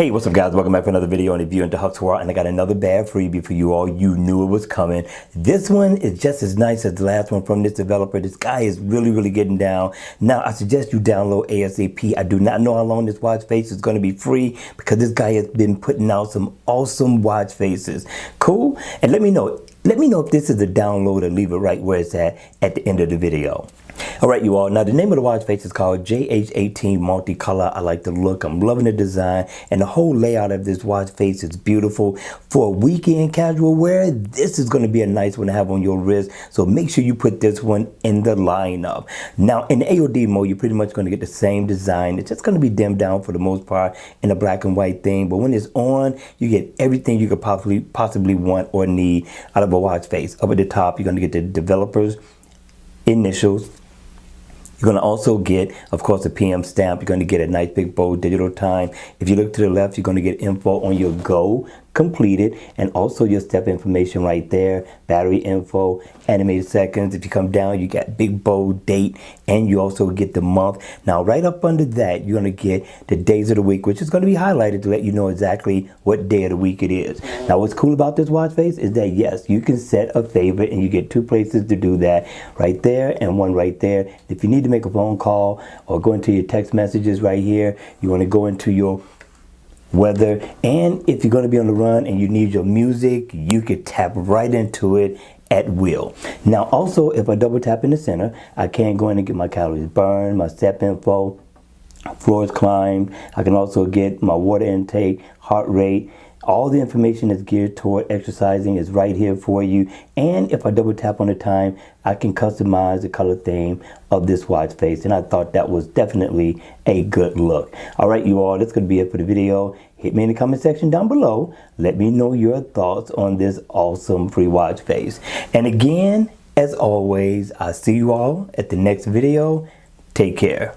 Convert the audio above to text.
Hey, what's up guys? Welcome back for another video. And if you're into Huck's World, and I got another bad freebie for you all. You knew it was coming. This one is just as nice as the last one from this developer. This guy is really getting down. Now, I suggest you download ASAP. I do not know how long this watch face is going to be free because this guy has been putting out some awesome watch faces. Cool? And let me know if this is a download, or leave it right where it's at the end of the video. All right, you all. Now, the name of the watch face is called JH18 Multicolor. I like the look. I'm loving the design. And the whole layout of this watch face is beautiful. For a weekend casual wear, this is going to be a nice one to have on your wrist. So make sure you put this one in the lineup. Now, in the AOD mode, you're pretty much going to get the same design. It's just going to be dimmed down for the most part in a black and white thing. But when it's on, you get everything you could possibly want or need out of a watch face. Up at the top, you're going to get the developer's initials. You're going to also get, of course, a PM stamp. You're going to get a nice big bold digital time. If you look to the left, you're going to get info on your go completed, and also your step information right there, battery info, animated seconds. If you come down, you got big bold date, and you also get the month. Now, right up under that, you're going to get the days of the week, which is going to be highlighted to let you know exactly what day of the week it is. Now, what's cool about this watch face is that, yes, you can set a favorite, and you get two places to do that, right there and one right there. If you need to make a phone call or go into your text messages right here, you want to go into your weather, and if you're going to be on the run and you need your music, you could tap right into it at will. Now, also, if I double tap in the center, I can go in and get my calories burned, my step info, floors climbed. I can also get my water intake, heart rate. All the information that's geared toward exercising is right here for you. And if I double tap on the time, I can customize the color theme of this watch face. And I thought that was definitely a good look. All right, you all, that's going to be it for the video. Hit me in the comment section down below. Let me know your thoughts on this awesome free watch face. And again, as always, I'll see you all at the next video. Take care.